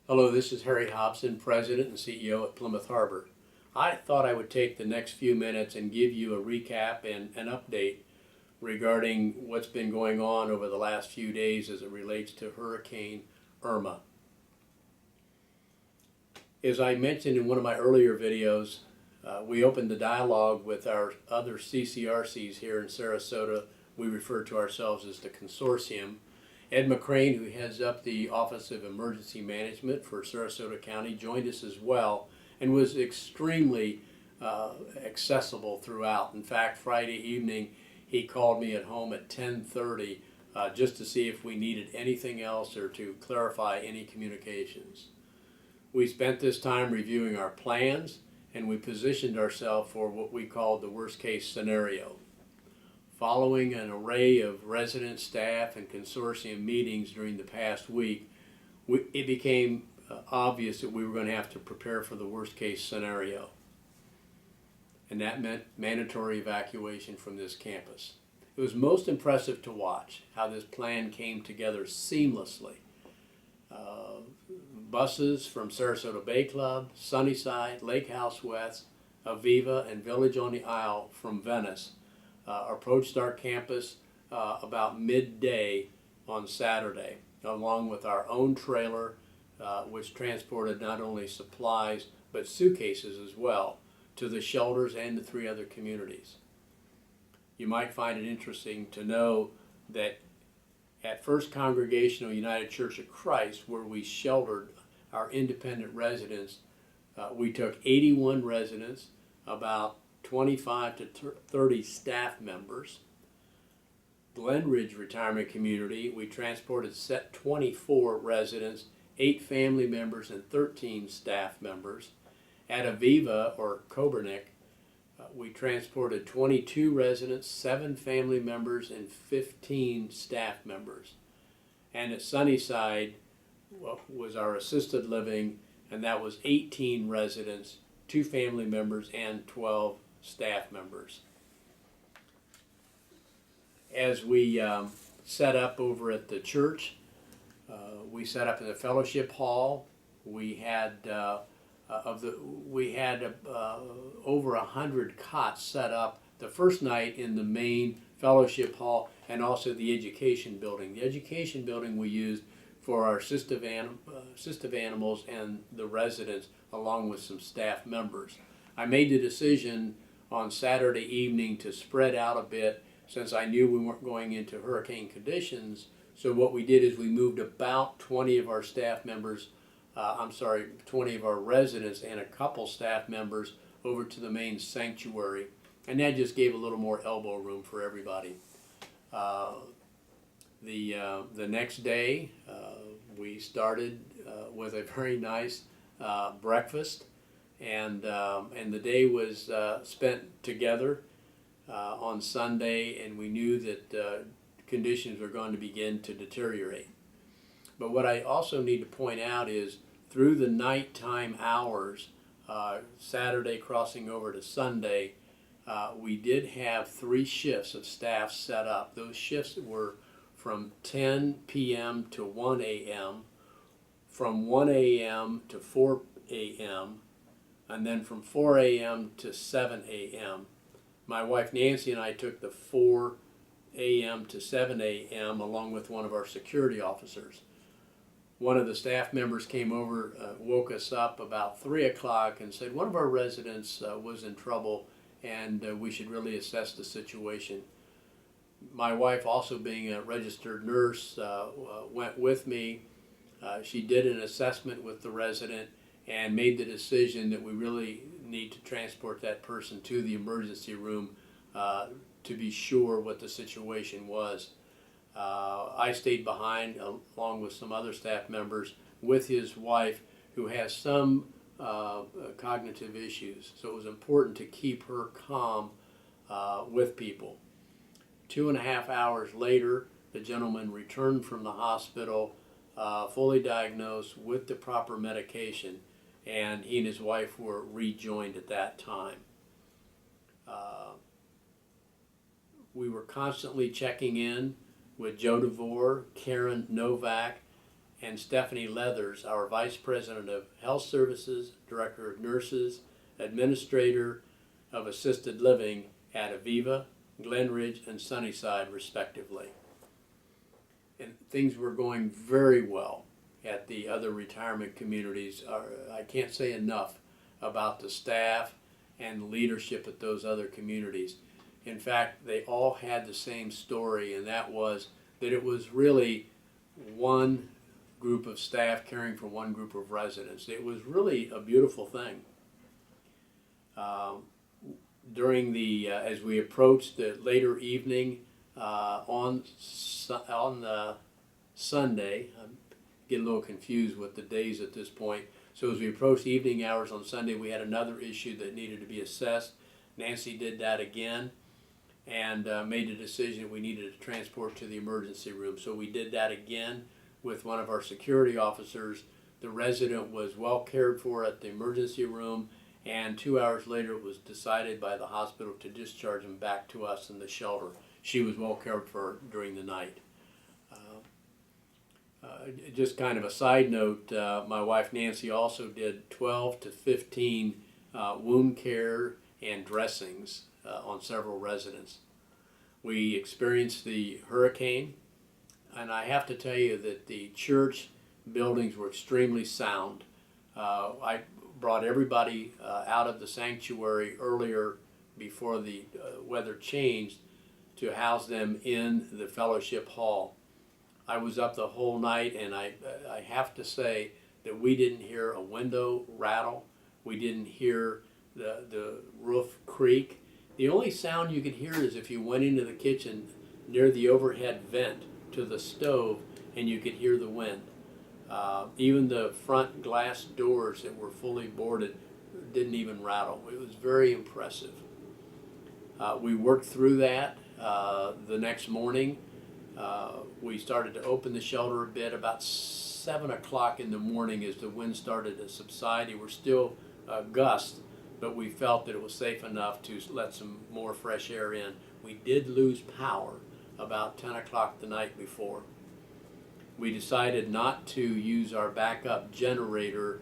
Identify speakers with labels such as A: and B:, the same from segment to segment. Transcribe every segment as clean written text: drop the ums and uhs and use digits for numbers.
A: Hello, this is Harry Hobson, President and CEO at Plymouth Harbor. I thought I would take the next few minutes and give you a recap and an update regarding what's been going on over the last few days as it relates to Hurricane Irma. As I mentioned in one of my earlier videos, we opened the dialogue with our other CCRCs here in Sarasota. We refer to ourselves as the consortium. Ed McCrane, who heads up the Office of Emergency Management for Sarasota County, joined us as well and was extremely accessible throughout. In fact, Friday evening, he called me at home at 10:30 just to see if we needed anything else or to clarify any communications. We spent this time reviewing our plans, and we positioned ourselves for what we called the worst case scenario. Following an array of resident, staff, and consortium meetings during the past week, it became obvious that we were going to have to prepare for the worst case scenario. And that meant mandatory evacuation from this campus. It was most impressive to watch how this plan came together seamlessly. Buses from Sarasota Bay Club, Sunnyside, Lake House West, Aviva, and Village on the Isle from Venice approached our campus about midday on Saturday, along with our own trailer, which transported not only supplies but suitcases as well to the shelters and the 3 other communities. You might find it interesting to know that at First Congregational United Church of Christ, where we sheltered our independent residents, we took 81 residents, about 25 to 30 staff members. Glen Ridge Retirement Community, we transported 24 residents, 8 family members, and 13 staff members. At Aviva, or Coburnick, we transported 22 residents, 7 family members, and 15 staff members. And at Sunnyside was our assisted living, and that was 18 residents, 2 family members, and 12 staff members. As we set up over at the church, we set up in the fellowship hall. We had over 100 cots set up the first night in the main fellowship hall and also the education building. The education building we used for our assistive animals and the residents, along with some staff members. I made the decision on Saturday evening to spread out a bit since I knew we weren't going into hurricane conditions. So what we did is we moved about 20 of our staff members, 20 of our residents and a couple staff members over to the main sanctuary. And that just gave a little more elbow room for everybody. The next day, we started with a very nice breakfast, and the day was spent together on Sunday, and we knew that conditions were going to begin to deteriorate. But what I also need to point out is through the nighttime hours, Saturday crossing over to Sunday, we did have 3 shifts of staff set up. Those shifts were from 10 p.m. to 1 a.m., from 1 a.m. to 4 a.m., and then from 4 a.m. to 7 a.m. My wife Nancy and I took the 4 a.m. to 7 a.m. along with one of our security officers. One of the staff members came over, woke us up about 3 o'clock and said one of our residents was in trouble and we should really assess the situation. My wife, also being a registered nurse, went with me. She did an assessment with the resident and made the decision that we really need to transport that person to the emergency room to be sure what the situation was. I stayed behind along with some other staff members with his wife, who has some cognitive issues. So it was important to keep her calm with people. 2.5 hours later, the gentleman returned from the hospital, fully diagnosed with the proper medication, and he and his wife were rejoined at that time. We were constantly checking in with Joe DeVore, Karen Novak, and Stephanie Leathers, our Vice President of Health Services, Director of Nurses, Administrator of Assisted Living at Aviva, Glenridge, and Sunnyside, respectively. And things were going very well at the other retirement communities. I can't say enough about the staff and leadership at those other communities. In fact, they all had the same story, and that was that it was really one group of staff caring for one group of residents. It was really a beautiful thing. During the as we approached the later evening on Sunday, I'm getting a little confused with the days at this point. So as we approached evening hours on Sunday, we had another issue that needed to be assessed. Nancy did that again and made the decision we needed to transport to the emergency room. So we did that again with one of our security officers. The resident was well cared for at the emergency room, and 2 hours later it was decided by the hospital to discharge him back to us in the shelter. She was well cared for during the night. Just kind of a side note, my wife Nancy also did 12 to 15 wound care and dressings on several residents. We experienced the hurricane, and I have to tell you that the church buildings were extremely sound. I brought everybody out of the sanctuary earlier before the weather changed to house them in the fellowship hall. I was up the whole night, and I have to say that we didn't hear a window rattle. We didn't hear the roof creak. The only sound you could hear is if you went into the kitchen near the overhead vent to the stove, and you could hear the wind. Even the front glass doors that were fully boarded didn't even rattle. It was very impressive. We worked through that. The next morning, we started to open the shelter a bit about 7 o'clock in the morning as the wind started to subside. There were still gusts, but we felt that it was safe enough to let some more fresh air in. We did lose power about 10 o'clock the night before. We decided not to use our backup generator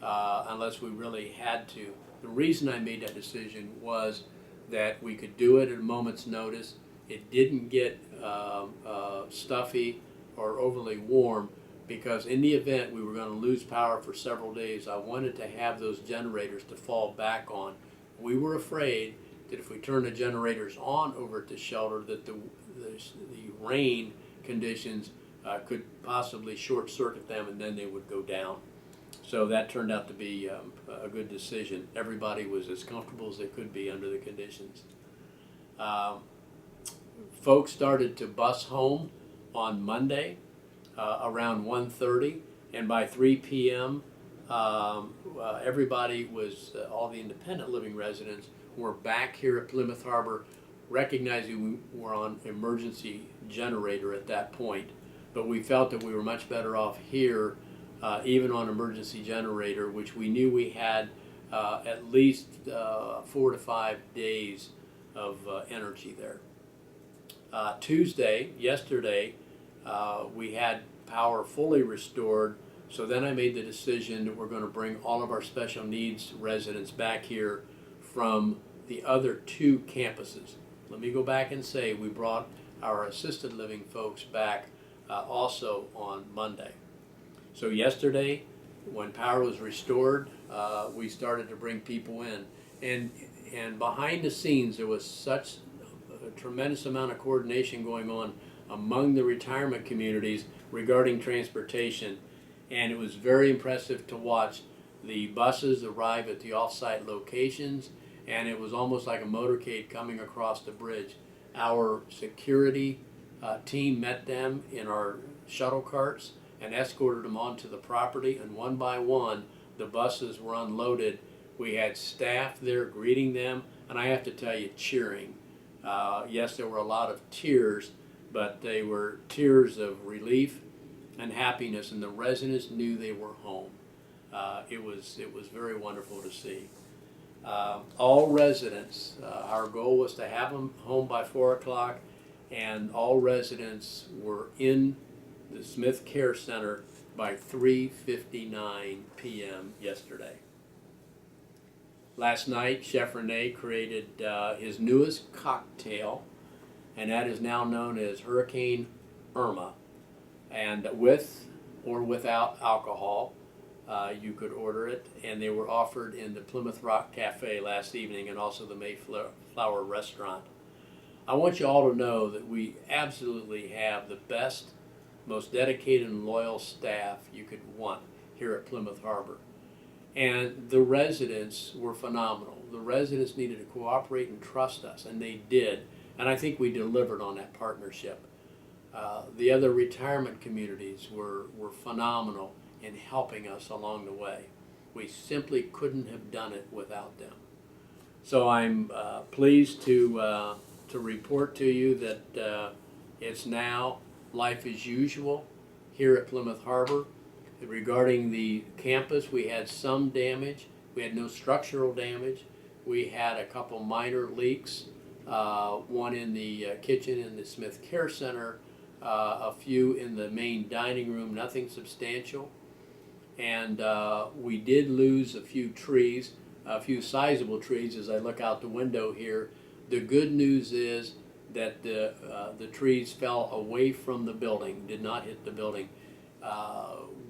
A: unless we really had to. The reason I made that decision was that we could do it at a moment's notice. It didn't get stuffy or overly warm, because in the event we were going to lose power for several days, I wanted to have those generators to fall back on. We were afraid that if we turned the generators on over at the shelter, that the rain conditions could possibly short circuit them, and then they would go down. So that turned out to be a good decision. Everybody was as comfortable as they could be under the conditions. Folks started to bus home on Monday around 1:30, and by 3 p.m. Everybody was, all the independent living residents were back here at Plymouth Harbor, recognizing we were on emergency generator at that point. But we felt that we were much better off here, even on emergency generator, which we knew we had at least 4 to 5 days of energy there. Yesterday, we had power fully restored, so then I made the decision that we're going to bring all of our special needs residents back here from the other 2 campuses. Let me go back and say we brought our assisted living folks back also on Monday. So yesterday, when power was restored, we started to bring people in. And behind the scenes, there was such a tremendous amount of coordination going on among the retirement communities regarding transportation. And it was very impressive to watch the buses arrive at the off-site locations, and it was almost like a motorcade coming across the bridge. Our security team met them in our shuttle carts and escorted them onto the property, and one by one the buses were unloaded. We had staff there greeting them, and I have to tell you, cheering. Yes, there were a lot of tears, but they were tears of relief and happiness, and the residents knew they were home. It was very wonderful to see. All residents, our goal was to have them home by 4 o'clock, and all residents were in the Smith Care Center by 3:59 p.m. yesterday. Last night, Chef Rene created his newest cocktail, and that is now known as Hurricane Irma. And with or without alcohol, you could order it, and they were offered in the Plymouth Rock Cafe last evening and also the Mayflower Restaurant. I want you all to know that we absolutely have the best, most dedicated and loyal staff you could want here at Plymouth Harbor. And the residents were phenomenal. The residents needed to cooperate and trust us, and they did. And I think we delivered on that partnership. The other retirement communities were phenomenal in helping us along the way. We simply couldn't have done it without them. So I'm pleased to report to you that it's now life as usual here at Plymouth Harbor. Regarding the campus, we had some damage. We had no structural damage. We had a couple minor leaks, one in the kitchen in the Smith Care Center, a few in the main dining room, nothing substantial. And we did lose a few trees, a few sizable trees as I look out the window here. The good news is that the trees fell away from the building, did not hit the building.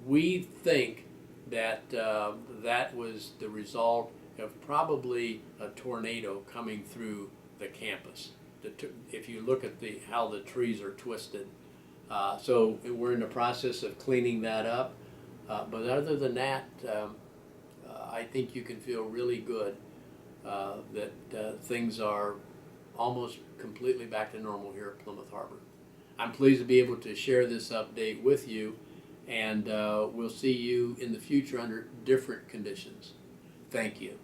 A: We think that that was the result of probably a tornado coming through the campus. If you look at how the trees are twisted. So we're in the process of cleaning that up. But other than that, I think you can feel really good that things are almost completely back to normal here at Plymouth Harbor. I'm pleased to be able to share this update with you, and we'll see you in the future under different conditions. Thank you.